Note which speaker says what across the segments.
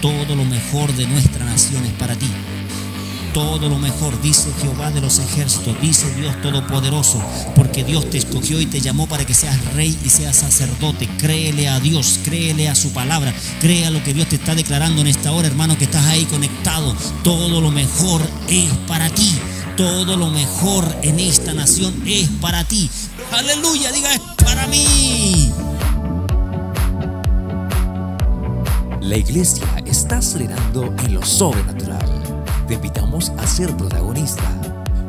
Speaker 1: Todo lo mejor de nuestra nación es para ti. Todo lo mejor, dice Jehová de los ejércitos, dice Dios Todopoderoso, porque Dios te escogió y te llamó para que seas rey y seas sacerdote. Créele a Dios, créele a su palabra, crea lo que Dios te está declarando en esta hora, hermano, que estás ahí conectado. Todo lo mejor es para ti. Todo lo mejor en esta nación es para ti. Aleluya, diga, es para mí.
Speaker 2: La iglesia está acelerando en lo sobrenatural. Te invitamos a ser protagonista.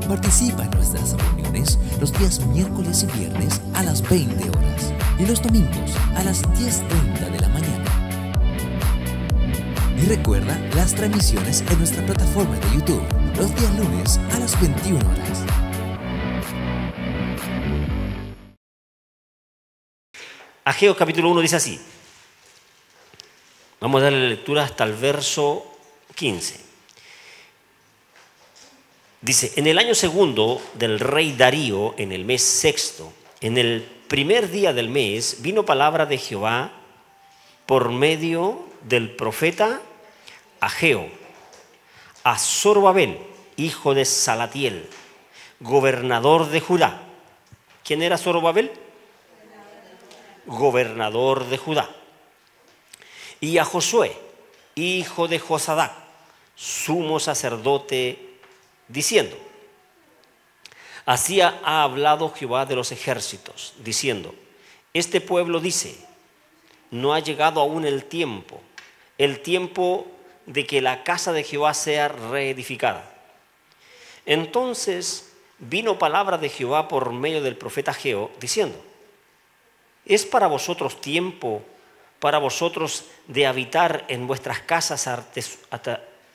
Speaker 2: Participa en nuestras reuniones los días miércoles y viernes a las 20 horas y los domingos a las 10:30 de la mañana. Y recuerda las transmisiones en nuestra plataforma de YouTube los días lunes a las 21 horas.
Speaker 3: Ageo capítulo 1 dice así. Vamos a darle lectura hasta el verso 15. Dice, en el año segundo del rey Darío, en el mes sexto, en el primer día del mes, vino palabra de Jehová por medio del profeta Ageo a Zorobabel, hijo de Salatiel, gobernador de Judá. ¿Quién era Zorobabel? Gobernador de Judá. Y a Josué, hijo de Josadac, sumo sacerdote, diciendo, así ha hablado Jehová de los ejércitos, diciendo, este pueblo dice, no ha llegado aún el tiempo de que la casa de Jehová sea reedificada. Entonces vino palabra de Jehová por medio del profeta Ageo, diciendo, ¿es para vosotros tiempo, para vosotros de habitar en vuestras casas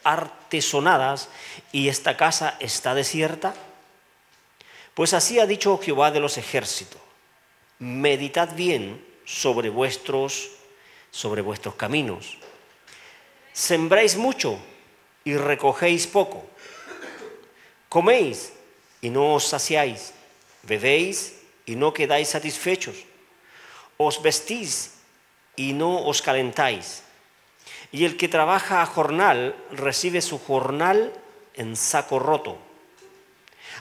Speaker 3: artesonadas y esta casa está desierta? Pues así ha dicho Jehová de los ejércitos, meditad bien sobre vuestros caminos. Sembráis mucho y recogéis poco. Coméis y no os saciáis. Bebéis y no quedáis satisfechos. Os vestís y no os calentáis. Y el que trabaja a jornal recibe su jornal en saco roto.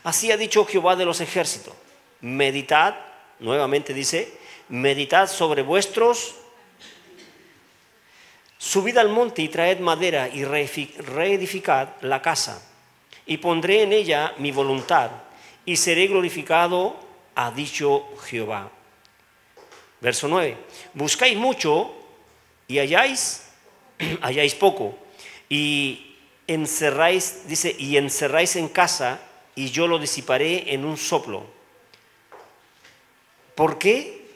Speaker 3: Así ha dicho Jehová de los ejércitos, meditad, nuevamente dice, meditad sobre vuestros, subid al monte y traed madera y reedificad la casa, y pondré en ella mi voluntad, y seré glorificado, ha dicho Jehová. Verso 9, buscáis mucho y halláis poco, y encerráis, dice, y encerráis en casa, y yo lo disiparé en un soplo. ¿Por qué?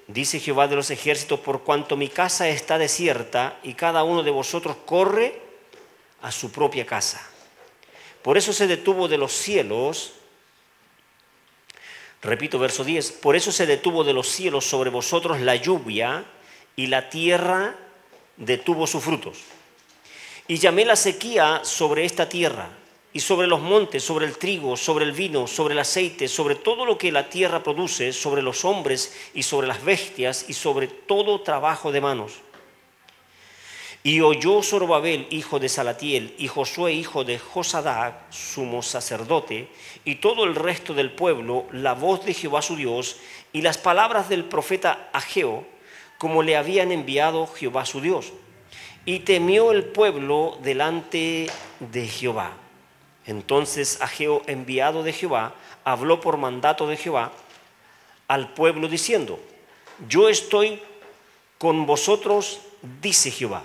Speaker 3: Dice Jehová de los ejércitos, por cuanto mi casa está desierta, y cada uno de vosotros corre a su propia casa. Por eso se detuvo de los cielos, repito, verso 10, por eso se detuvo de los cielos sobre vosotros la lluvia, y la tierra detuvo sus frutos. Y llamé la sequía sobre esta tierra, y sobre los montes, sobre el trigo, sobre el vino, sobre el aceite, sobre todo lo que la tierra produce, sobre los hombres y sobre las bestias, y sobre todo trabajo de manos. Y oyó Zorobabel, hijo de Salatiel, y Josué, hijo de Josadac, sumo sacerdote, y todo el resto del pueblo, la voz de Jehová su Dios, y las palabras del profeta Ageo, como le habían enviado Jehová su Dios. Y temió el pueblo delante de Jehová. Entonces Ageo, enviado de Jehová, habló por mandato de Jehová al pueblo diciendo, yo estoy con vosotros, dice Jehová.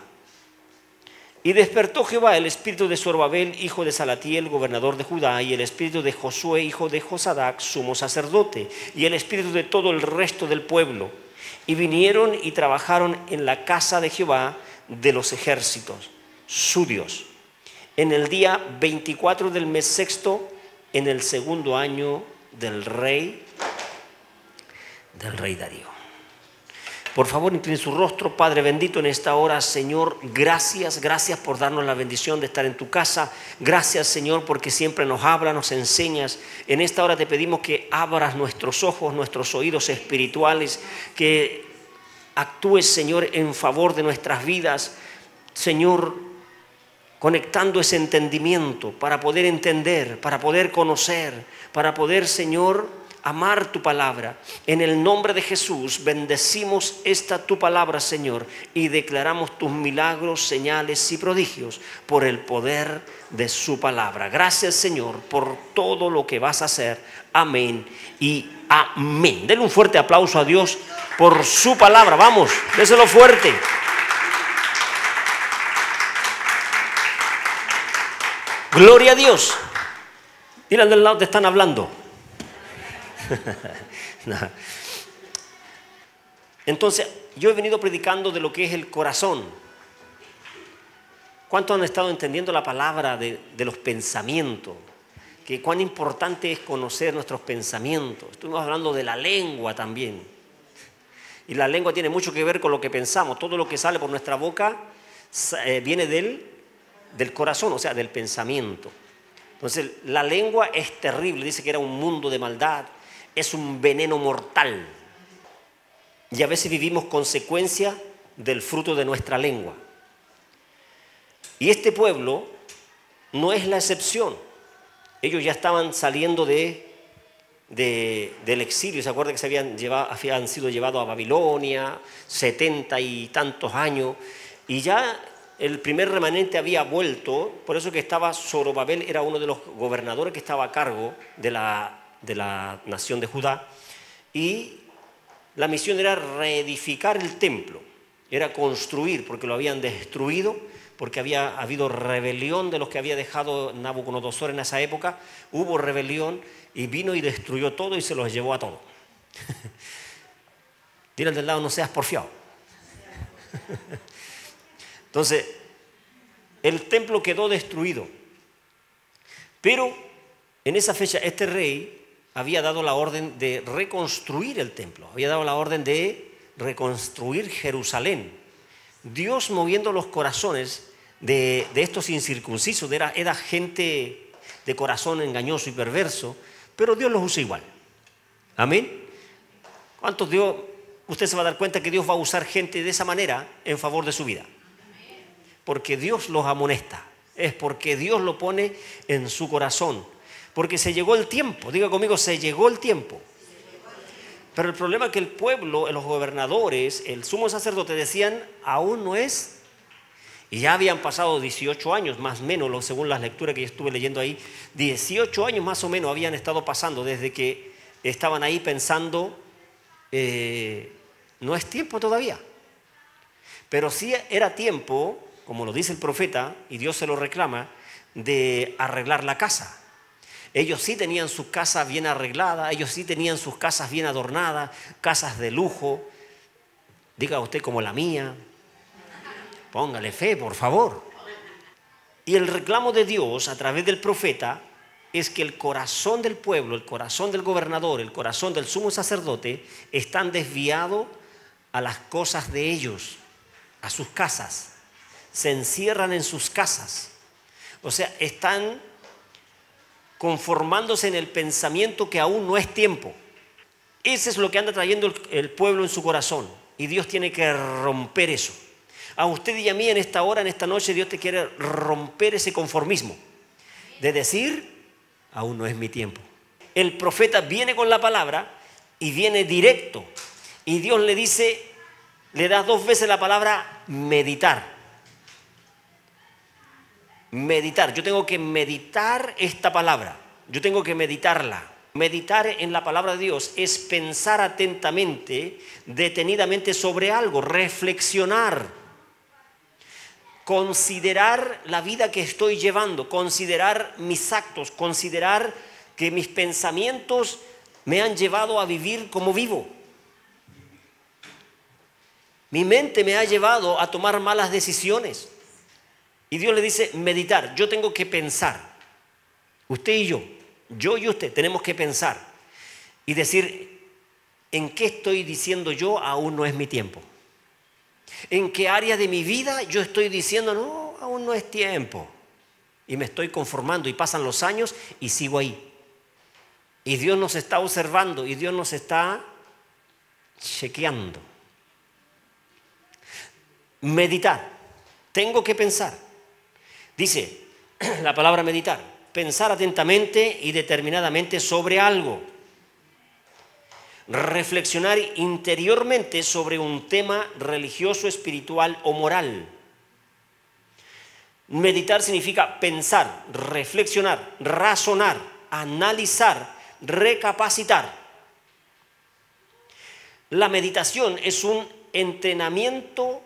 Speaker 3: Y despertó Jehová el espíritu de Zorobabel, hijo de Salatiel, gobernador de Judá, y el espíritu de Josué, hijo de Josadac, sumo sacerdote, y el espíritu de todo el resto del pueblo. Y vinieron y trabajaron en la casa de Jehová de los ejércitos, su Dios, en el día 24 del mes sexto, en el segundo año del rey Darío. Por favor, incline su rostro. Padre bendito, en esta hora, Señor, gracias por darnos la bendición de estar en tu casa. Gracias, Señor, porque siempre nos hablas, nos enseñas. En esta hora te pedimos que abras nuestros ojos, nuestros oídos espirituales, que actúes, Señor, en favor de nuestras vidas. Señor, conectando ese entendimiento para poder entender, para poder conocer, para poder, Señor, amar tu palabra. En el nombre de Jesús bendecimos esta tu palabra, Señor, y declaramos tus milagros, señales y prodigios por el poder de su palabra. Gracias, Señor, por todo lo que vas a hacer. Amén y amén. Denle un fuerte aplauso a Dios por su palabra. Vamos, déselo fuerte. Gloria a Dios. Mira al del lado, te están hablando. No. Entonces, yo he venido predicando de lo que es el corazón. ¿Cuántos han estado entendiendo la palabra de los pensamientos? Que cuán importante es conocer nuestros pensamientos. Estuvimos hablando de la lengua también. Y la lengua tiene mucho que ver con lo que pensamos. Todo lo que sale por nuestra boca viene del corazón, o sea, del pensamiento. Entonces, la lengua es terrible. Dice que era un mundo de maldad. Es un veneno mortal. Y a veces vivimos consecuencia del fruto de nuestra lengua. Y este pueblo no es la excepción. Ellos ya estaban saliendo del exilio. ¿Se acuerdan que habían sido llevados a Babilonia 70 y tantos años? Y ya el primer remanente había vuelto. Por eso que estaba Zorobabel, era uno de los gobernadores que estaba a cargo de la nación de Judá. Y la misión era reedificar el templo. Era construir, porque lo habían destruido, porque había habido rebelión de los que había dejado Nabucodonosor en esa época. Hubo rebelión y vino y destruyó todo y se los llevó a todos. Dile al del lado, no seas porfiado. Entonces, el templo quedó destruido. Pero en esa fecha este rey había dado la orden de reconstruir el templo. Había dado la orden de reconstruir Jerusalén. Dios moviendo los corazones de estos incircuncisos. Era gente de corazón engañoso y perverso, pero Dios los usa igual. Amén. ¿Cuántos Dios? Usted se va a dar cuenta que Dios va a usar gente de esa manera en favor de su vida. Porque Dios los amonesta. Es porque Dios lo pone en su corazón. Porque se llegó el tiempo. Diga conmigo, se llegó el tiempo. Pero el problema es que el pueblo, los gobernadores, el sumo sacerdote decían, aún no es. Y ya habían pasado 18 años, más o menos, según las lecturas que yo estuve leyendo ahí. 18 años más o menos habían estado pasando desde que estaban ahí pensando, no es tiempo todavía. Pero sí era tiempo, como lo dice el profeta, y Dios se lo reclama, de arreglar la casa. Ellos sí tenían sus casas bien arregladas, ellos sí tenían sus casas bien adornadas, casas de lujo. Diga usted como la mía. Póngale fe, por favor. Y el reclamo de Dios a través del profeta es que el corazón del pueblo, el corazón del gobernador, el corazón del sumo sacerdote están desviados a las cosas de ellos, a sus casas. Se encierran en sus casas. O sea, están conformándose en el pensamiento que aún no es tiempo. Ese es lo que anda trayendo el pueblo en su corazón. Y Dios tiene que romper eso. A usted y a mí en esta hora, en esta noche, Dios te quiere romper ese conformismo. De decir, aún no es mi tiempo. El profeta viene con la palabra y viene directo. Y Dios le dice, le da 2 veces la palabra meditar. Meditar, yo tengo que meditar esta palabra, yo tengo que meditarla. Meditar en la palabra de Dios es pensar atentamente, detenidamente sobre algo, reflexionar, considerar la vida que estoy llevando, considerar mis actos, considerar que mis pensamientos me han llevado a vivir como vivo. Mi mente me ha llevado a tomar malas decisiones. Y Dios le dice, meditar, yo tengo que pensar. Usted y yo y usted tenemos que pensar y decir, ¿en qué estoy diciendo yo aún no es mi tiempo? ¿En qué área de mi vida yo estoy diciendo, no, aún no es tiempo? Y me estoy conformando y pasan los años y sigo ahí. Y Dios nos está observando y Dios nos está chequeando. Meditar. Tengo que pensar. Dice la palabra meditar, pensar atentamente y determinadamente sobre algo. Reflexionar interiormente sobre un tema religioso, espiritual o moral. Meditar significa pensar, reflexionar, razonar, analizar, recapacitar. La meditación es un entrenamiento,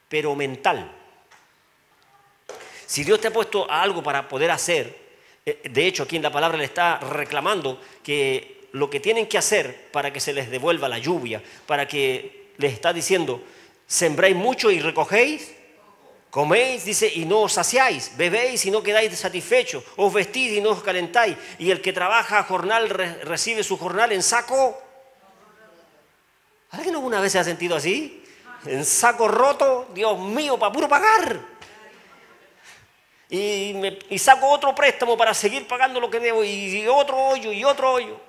Speaker 3: pero mental. Si Dios te ha puesto a algo para poder hacer, de hecho aquí en la palabra le está reclamando que lo que tienen que hacer para que se les devuelva la lluvia, para que les está diciendo, sembráis mucho y recogéis, coméis, dice, y no os saciáis, bebéis y no quedáis satisfechos, os vestís y no os calentáis, y el que trabaja a jornal recibe su jornal en saco. ¿Alguien alguna vez se ha sentido así? En saco roto, Dios mío, para puro pagar. Y saco otro préstamo para seguir pagando lo que debo, y otro hoyo, y otro hoyo.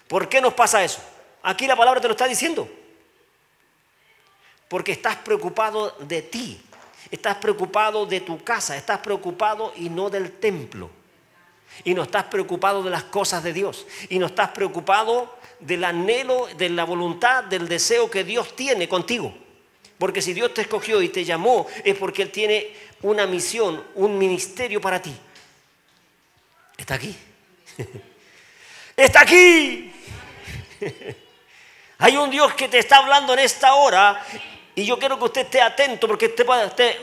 Speaker 3: ¿Por qué nos pasa eso? Aquí la palabra te lo está diciendo. Porque estás preocupado de ti, estás preocupado de tu casa, estás preocupado y no del templo. Y no estás preocupado de las cosas de Dios. Y no estás preocupado del anhelo, de la voluntad, del deseo que Dios tiene contigo. Porque si Dios te escogió y te llamó, es porque Él tiene una misión, un ministerio para ti. Está aquí. Está aquí. Hay un Dios que te está hablando en esta hora. Y yo quiero que usted esté atento, porque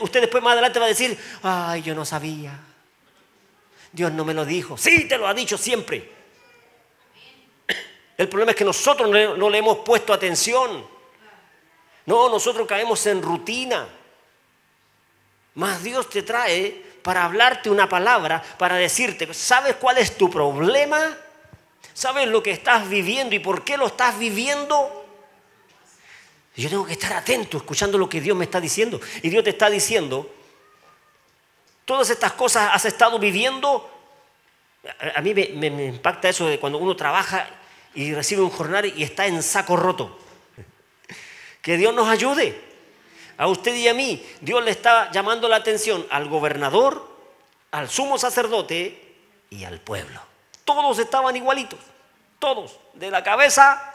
Speaker 3: usted después más adelante va a decir, ay, yo no sabía. Dios no me lo dijo. Sí, te lo ha dicho siempre. El problema es que nosotros no le hemos puesto atención. No, nosotros caemos en rutina. Mas Dios te trae para hablarte una palabra, para decirte, ¿sabes cuál es tu problema? ¿Sabes lo que estás viviendo y por qué lo estás viviendo? Yo tengo que estar atento, escuchando lo que Dios me está diciendo. Y Dios te está diciendo, todas estas cosas has estado viviendo. A mí me impacta eso de cuando uno trabaja y recibe un jornal y está en saco roto. Que Dios nos ayude. A usted y a mí, Dios le está llamando la atención al gobernador, al sumo sacerdote y al pueblo. Todos estaban igualitos. Todos, de la cabeza.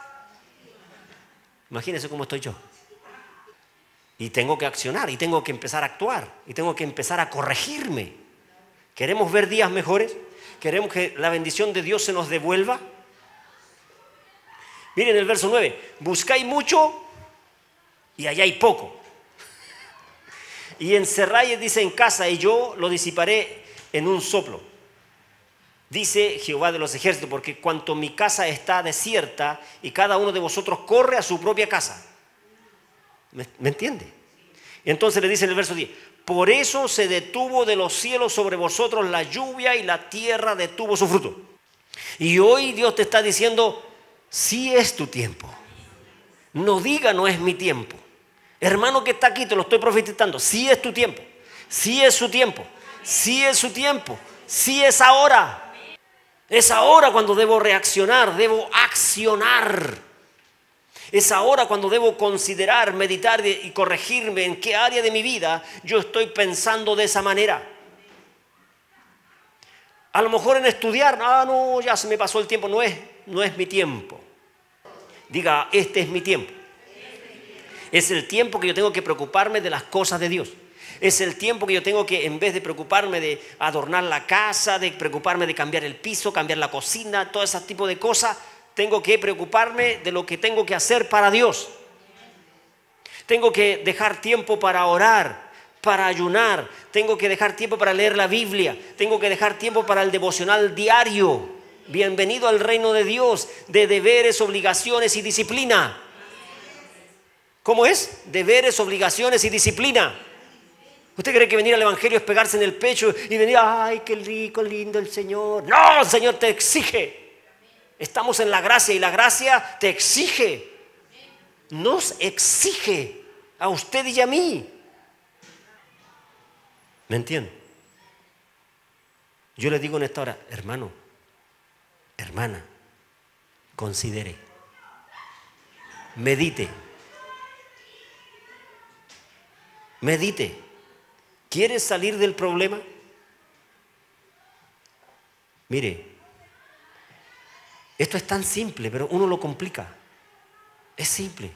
Speaker 3: Imagínense cómo estoy yo. Y tengo que accionar, y tengo que empezar a actuar, y tengo que empezar a corregirme. ¿Queremos ver días mejores? ¿Queremos que la bendición de Dios se nos devuelva? Miren el verso 9. Buscáis mucho y halláis poco. Y encerráis, dice, en casa, y yo lo disiparé en un soplo. Dice Jehová de los ejércitos, porque cuanto mi casa está desierta y cada uno de vosotros corre a su propia casa. ¿Me entiende? Y entonces le dice en el verso 10, por eso se detuvo de los cielos sobre vosotros la lluvia y la tierra detuvo su fruto. Y hoy Dios te está diciendo, sí es tu tiempo. No diga no es mi tiempo. Hermano que está aquí, te lo estoy profetizando, sí es tu tiempo. Sí es su tiempo. Sí es su tiempo. Sí es ahora. Es ahora cuando debo reaccionar, debo accionar. Es ahora cuando debo considerar, meditar y corregirme en qué área de mi vida yo estoy pensando de esa manera. A lo mejor en estudiar, no, ya se me pasó el tiempo, no es mi tiempo. Diga, este es mi tiempo. Es el tiempo que yo tengo que preocuparme de las cosas de Dios. Es el tiempo que yo tengo que, en vez de preocuparme de adornar la casa, de preocuparme de cambiar el piso, cambiar la cocina, todo ese tipo de cosas, tengo que preocuparme de lo que tengo que hacer para Dios. Tengo que dejar tiempo para orar, para ayunar. Tengo que dejar tiempo para leer la Biblia. Tengo que dejar tiempo para el devocional diario. Bienvenido al reino de Dios, de deberes, obligaciones y disciplina. ¿Cómo es? Deberes, obligaciones y disciplina. ¿Usted cree que venir al evangelio es pegarse en el pecho y venir, ay, qué rico, lindo el Señor? No, el Señor te exige. Estamos en la gracia y la gracia te exige. Nos exige a usted y a mí. ¿Me entiende? Yo le digo en esta hora, hermano, hermana, considere, medite. Medite. ¿Quieres salir del problema? Mire, esto es tan simple, pero uno lo complica. Es simple.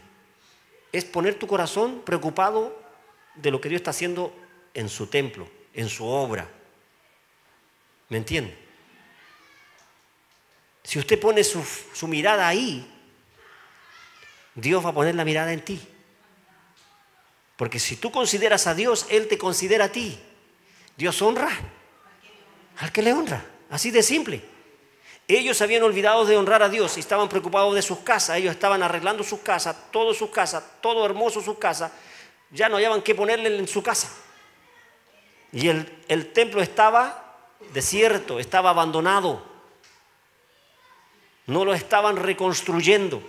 Speaker 3: Es poner tu corazón preocupado de lo que Dios está haciendo en su templo, en su obra. ¿Me entiende? Si usted pone su mirada ahí, Dios va a poner la mirada en ti. Porque si tú consideras a Dios, Él te considera a ti. Dios honra al que le honra. Así de simple. Ellos se habían olvidado de honrar a Dios y estaban preocupados de sus casas. Ellos estaban arreglando sus casas, todo hermoso sus casas. Ya no hallaban qué ponerle en su casa. Y el templo estaba desierto, estaba abandonado. No lo estaban reconstruyendo.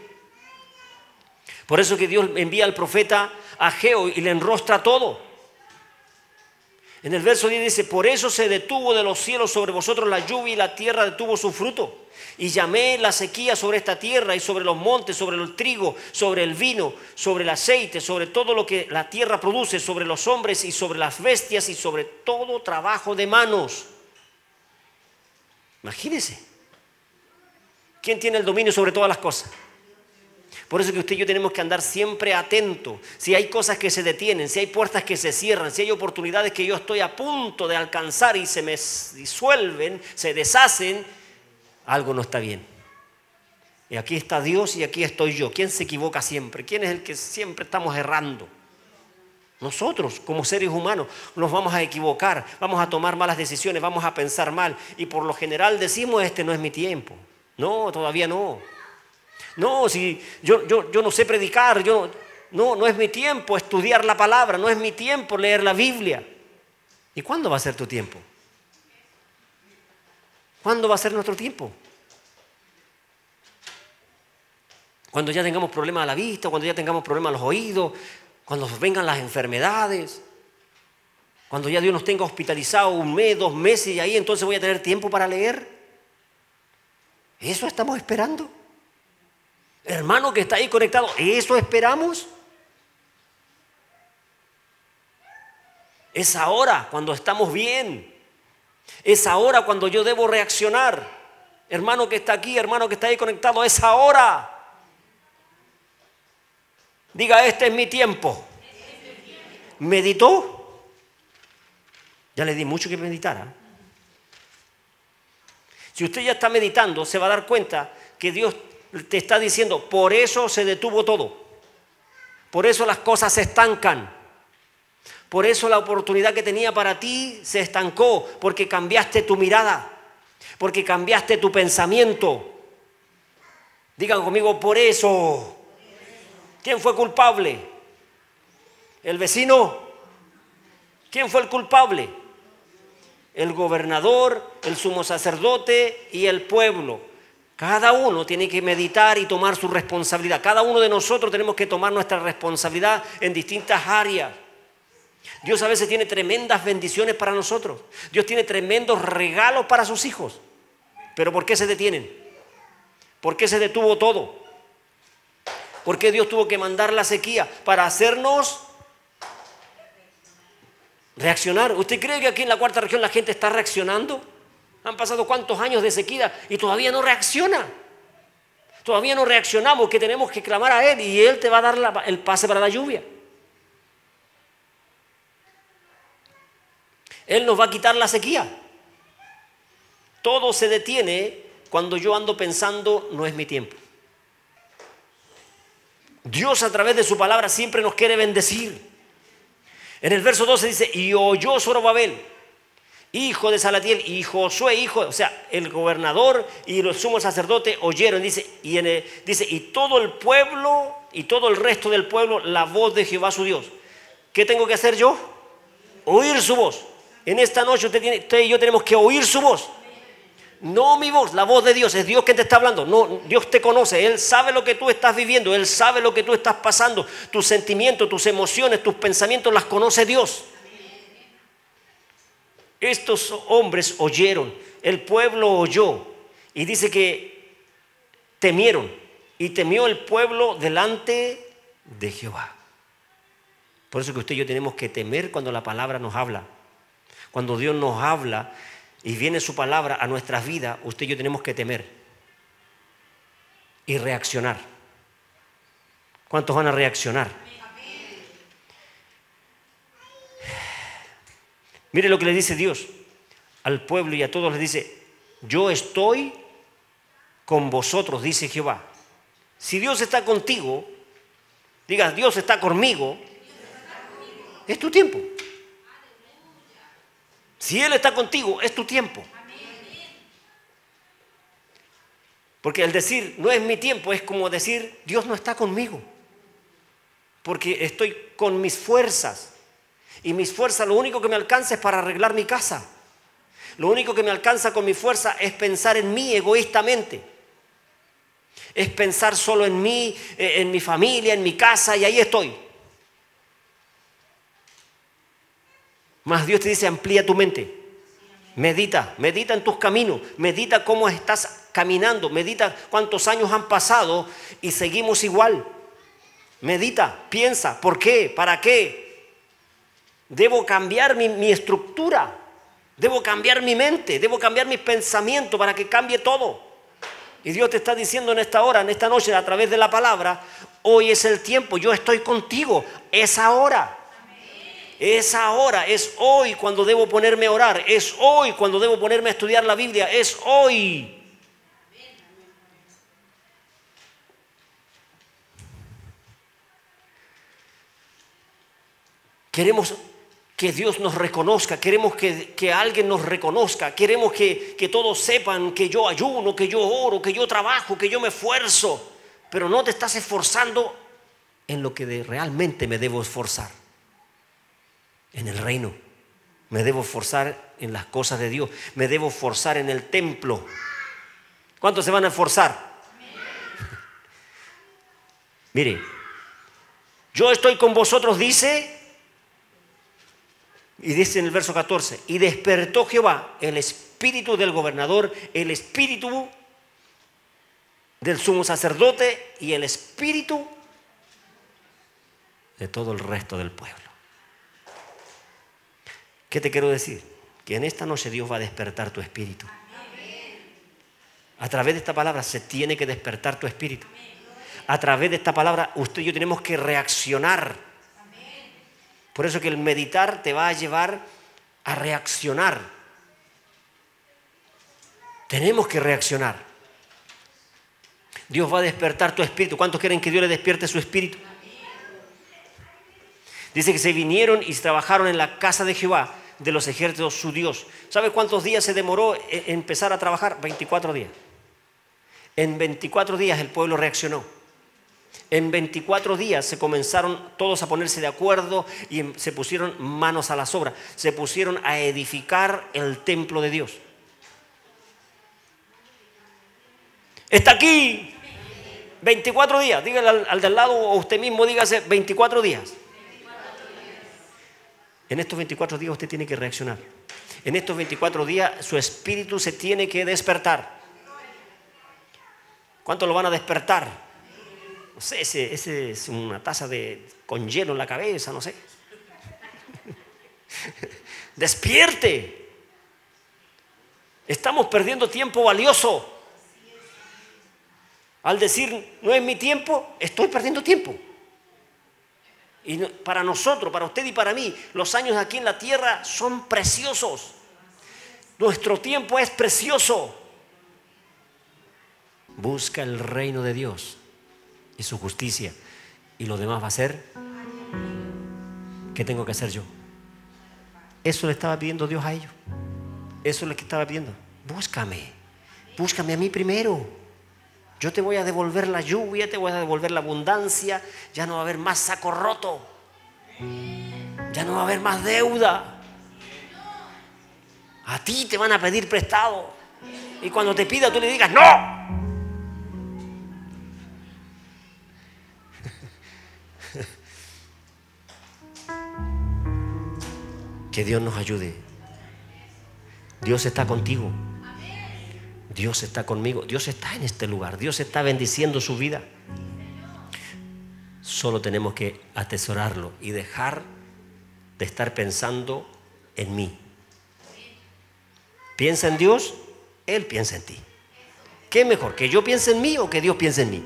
Speaker 3: Por eso que Dios envía al profeta Ageo y le enrostra todo. En el verso 10 dice: por eso se detuvo de los cielos sobre vosotros la lluvia y la tierra detuvo su fruto. Y llamé la sequía sobre esta tierra y sobre los montes, sobre el trigo, sobre el vino, sobre el aceite, sobre todo lo que la tierra produce, sobre los hombres y sobre las bestias y sobre todo trabajo de manos. Imagínense. ¿Quién tiene el dominio sobre todas las cosas? Por eso que usted y yo tenemos que andar siempre atentos. Si hay cosas que se detienen, si hay puertas que se cierran, si hay oportunidades que yo estoy a punto de alcanzar y se me disuelven, se deshacen, algo no está bien. Y aquí está Dios y aquí estoy yo. ¿Quién se equivoca siempre? ¿Quién es el que siempre estamos errando? Nosotros, como seres humanos, nos vamos a equivocar, vamos a tomar malas decisiones, vamos a pensar mal. Y por lo general decimos: este no es mi tiempo. No, todavía no. No, si yo no sé predicar, no es mi tiempo estudiar la palabra, no es mi tiempo leer la Biblia. ¿Y cuándo va a ser tu tiempo? ¿Cuándo va a ser nuestro tiempo? Cuando ya tengamos problemas a la vista, cuando ya tengamos problemas a los oídos, cuando vengan las enfermedades, cuando ya Dios nos tenga hospitalizado 1 mes, 2 meses y ahí entonces voy a tener tiempo para leer. ¿Eso estamos esperando? Hermano que está ahí conectado, ¿eso esperamos? Es ahora cuando estamos bien. Es ahora cuando yo debo reaccionar. Hermano que está aquí, hermano que está ahí conectado, es ahora. Diga: este es mi tiempo. ¿Meditó? Ya le di mucho que meditar, ¿eh? Si usted ya está meditando, se va a dar cuenta que Dios te está diciendo: por eso se detuvo todo. Por eso las cosas se estancan. Por eso la oportunidad que tenía para ti se estancó. Porque cambiaste tu mirada. Porque cambiaste tu pensamiento. Digan conmigo: por eso. ¿Quién fue culpable? ¿El vecino? ¿Quién fue el culpable? El gobernador, el sumo sacerdote y el pueblo. Cada uno tiene que meditar y tomar su responsabilidad. Cada uno de nosotros tenemos que tomar nuestra responsabilidad en distintas áreas. Dios a veces tiene tremendas bendiciones para nosotros. Dios tiene tremendos regalos para sus hijos. Pero ¿por qué se detienen? ¿Por qué se detuvo todo? ¿Por qué Dios tuvo que mandar la sequía? Para hacernos reaccionar. ¿Usted cree que aquí en la cuarta región la gente está reaccionando? Han pasado cuántos años de sequía y todavía no reacciona. Todavía no reaccionamos, que tenemos que clamar a Él y Él te va a dar el pase para la lluvia. Él nos va a quitar la sequía. Todo se detiene cuando yo ando pensando: no es mi tiempo. Dios a través de su palabra siempre nos quiere bendecir. En el verso 12 dice: y oyó Zorobabel, hijo de Salatiel, y Josué, hijo, o sea, el gobernador y los sumos sacerdotes oyeron, dice, y todo el pueblo y todo el resto del pueblo la voz de Jehová su Dios. ¿Qué tengo que hacer yo? Oír su voz. En esta noche usted y yo tenemos que oír su voz. No mi voz, la voz de Dios. Es Dios quien te está hablando. No, Dios te conoce. Él sabe lo que tú estás viviendo. Él sabe lo que tú estás pasando. Tus sentimientos, tus emociones, tus pensamientos las conoce Dios. Estos hombres oyeron. El pueblo oyó. Y dice que temieron. Y temió el pueblo delante de Jehová. Por eso que usted y yo tenemos que temer cuando la palabra nos habla. Cuando Dios nos habla y viene su palabra a nuestras vidas, usted y yo tenemos que temer y reaccionar. ¿Cuántos van a reaccionar? Mire lo que le dice Dios al pueblo y a todos les dice: yo estoy con vosotros, dice Jehová. Si Dios está contigo, digas, Dios está conmigo, es tu tiempo. Si Él está contigo, es tu tiempo. Porque el decir no es mi tiempo es como decir Dios no está conmigo, porque estoy con mis fuerzas, y mis fuerzas lo único que me alcanza es para arreglar mi casa. Lo único que me alcanza con mi fuerza es pensar en mí egoístamente, es pensar solo en mí, en mi familia, en mi casa, y ahí estoy. Mas Dios te dice: amplía tu mente. Medita en tus caminos, medita cómo estás caminando, medita cuántos años han pasado y seguimos igual. Medita, piensa, ¿por qué? ¿Para qué? Debo cambiar mi estructura, debo cambiar mi mente, debo cambiar mis pensamientos para que cambie todo. Y Dios te está diciendo en esta hora, en esta noche, a través de la palabra: hoy es el tiempo, yo estoy contigo, es ahora. Es ahora, es hoy cuando debo ponerme a orar, es hoy cuando debo ponerme a estudiar la Biblia, es hoy. Queremos que Dios nos reconozca, queremos que alguien nos reconozca, queremos que todos sepan que yo ayuno, que yo oro, que yo trabajo, que yo me esfuerzo, pero no te estás esforzando en lo que realmente me debo esforzar. En el reino, me debo esforzar en las cosas de Dios, me debo esforzar en el templo. ¿Cuántos se van a esforzar? Mire, yo estoy con vosotros, dice, y dice en el verso 14: y despertó Jehová el espíritu del gobernador, el espíritu del sumo sacerdote y el espíritu de todo el resto del pueblo. ¿Qué te quiero decir? Que en esta noche Dios va a despertar tu espíritu. A través de esta palabra se tiene que despertar tu espíritu. A través de esta palabra usted y yo tenemos que reaccionar. Por eso que el meditar te va a llevar a reaccionar. Tenemos que reaccionar. Dios va a despertar tu espíritu. ¿Cuántos quieren que Dios le despierte su espíritu? Dice que se vinieron y trabajaron en la casa de Jehová de los ejércitos, su Dios. ¿Sabe cuántos días se demoró en empezar a trabajar? 24 días. En 24 días el pueblo reaccionó. En 24 días se comenzaron todos a ponerse de acuerdo y se pusieron manos a las obras. Se pusieron a edificar el templo de Dios. Está aquí. 24 días. Dígale al de al lado o usted mismo, dígase 24 días. En estos 24 días usted tiene que reaccionar. En estos 24 días su espíritu se tiene que despertar. ¿Cuánto lo van a despertar? No sé, ese es una taza con hielo en la cabeza, no sé. Despierte. Estamos perdiendo tiempo valioso. Al decir no es mi tiempo, estoy perdiendo tiempo. Y para nosotros, para usted y para mí, los años aquí en la tierra son preciosos. Nuestro tiempo es precioso. Busca el reino de Dios y su justicia, y lo demás va a ser. ¿Qué tengo que hacer yo? Eso le estaba pidiendo Dios a ellos. Eso es lo que estaba pidiendo. Búscame a mí primero. Yo te voy a devolver la lluvia, te voy a devolver la abundancia. Ya no va a haber más saco roto. Ya no va a haber más deuda. A ti te van a pedir prestado. Y cuando te pida tú le digas ¡no! Que Dios nos ayude. Dios está contigo. Dios está conmigo. Dios está en este lugar. Dios está bendiciendo su vida. Solo tenemos que atesorarlo y dejar de estar pensando en mí. Piensa en Dios, Él piensa en ti. ¿Qué es mejor, que yo piense en mí o que Dios piense en mí?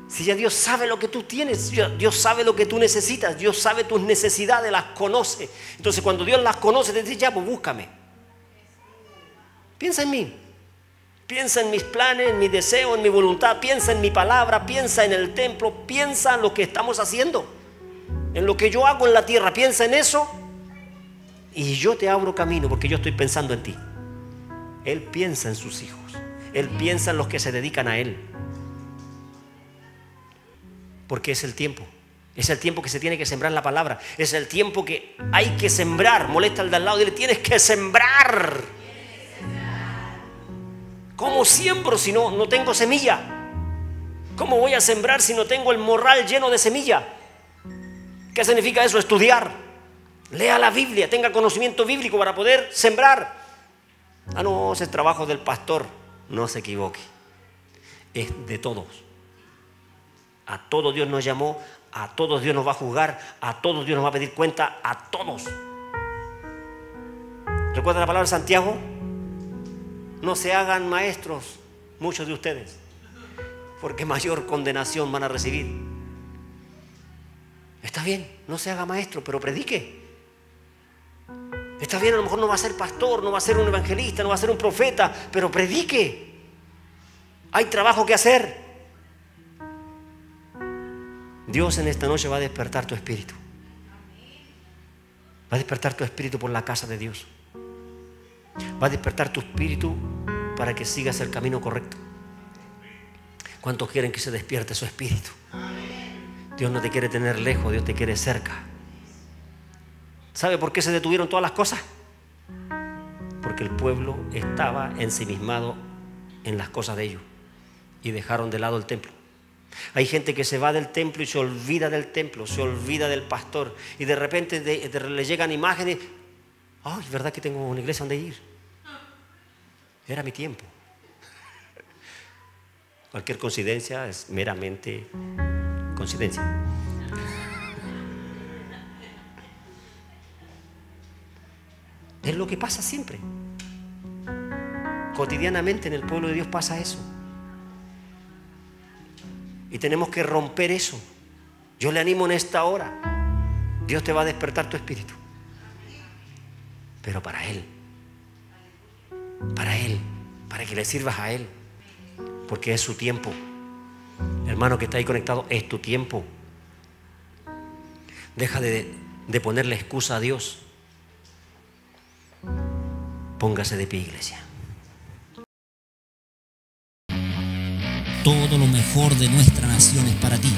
Speaker 3: Si ya Dios sabe lo que tú tienes, Dios sabe lo que tú necesitas, Dios sabe tus necesidades, las conoce. Entonces cuando Dios las conoce, te dice, ya, pues búscame. Piensa en mí. Piensa en mis planes, en mi deseo, en mi voluntad. Piensa en mi palabra, piensa en el templo, piensa en lo que estamos haciendo, en lo que yo hago en la tierra. Piensa en eso y yo te abro camino porque yo estoy pensando en ti. Él piensa en sus hijos. Él piensa en los que se dedican a Él. Porque es el tiempo. Es el tiempo que se tiene que sembrar la palabra. Es el tiempo que hay que sembrar. Molesta al de al lado y dile, tienes que sembrar. ¿Cómo siembro si no tengo semilla? ¿Cómo voy a sembrar si no tengo el morral lleno de semilla? ¿Qué significa eso? Estudiar. Lea la Biblia, tenga conocimiento bíblico para poder sembrar. Ah, no, ese es trabajo del pastor. No se equivoque. Es de todos. A todos Dios nos llamó, a todos Dios nos va a juzgar, a todos Dios nos va a pedir cuenta, a todos. ¿Recuerda la palabra de Santiago? No se hagan maestros muchos de ustedes, porque mayor condenación van a recibir. Está bien, no se haga maestro, pero predique. Está bien, a lo mejor no va a ser pastor, no va a ser un evangelista, no va a ser un profeta, pero predique. Hay trabajo que hacer. Dios en esta noche va a despertar tu espíritu. Va a despertar tu espíritu por la casa de Dios. Va a despertar tu espíritu para que sigas el camino correcto. ¿Cuántos quieren que se despierte su espíritu? Dios no te quiere tener lejos, Dios te quiere cerca. ¿Sabe por qué se detuvieron todas las cosas? Porque el pueblo estaba ensimismado en las cosas de ellos y dejaron de lado el templo. Hay gente que se va del templo y se olvida del templo, se olvida del pastor, y de repente le llegan imágenes. Ay, es verdad que tengo una iglesia donde ir. Era mi tiempo. Cualquier coincidencia es meramente coincidencia. Es lo que pasa siempre. Cotidianamente en el pueblo de Dios pasa eso. Y tenemos que romper eso. Yo le animo en esta hora. Dios te va a despertar tu espíritu. Pero para Él. Para Él. Para que le sirvas a Él. Porque es su tiempo. Hermano que está ahí conectado, es tu tiempo. Deja de ponerle excusa a Dios. Póngase de pie, iglesia.
Speaker 1: Todo lo mejor de nuestra nación es para ti.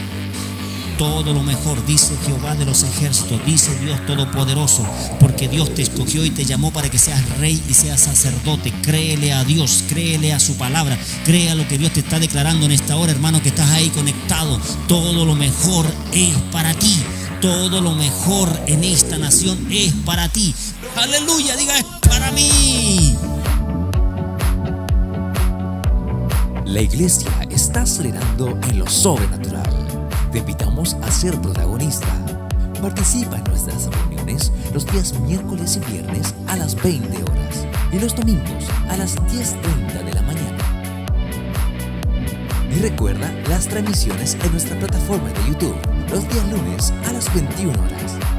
Speaker 1: Todo lo mejor, dice Jehová de los ejércitos, dice Dios Todopoderoso, porque Dios te escogió y te llamó para que seas rey y seas sacerdote. Créele a Dios, créele a su palabra, crea lo que Dios te está declarando en esta hora, hermano, que estás ahí conectado. Todo lo mejor es para ti. Todo lo mejor en esta nación es para ti. Aleluya, diga, es para mí.
Speaker 2: La iglesia está acelerando en lo sobrenatural. Te invitamos a ser protagonista. Participa en nuestras reuniones los días miércoles y viernes a las 20 horas y los domingos a las 10:30 de la mañana. Y recuerda las transmisiones en nuestra plataforma de YouTube los días lunes a las 21 horas.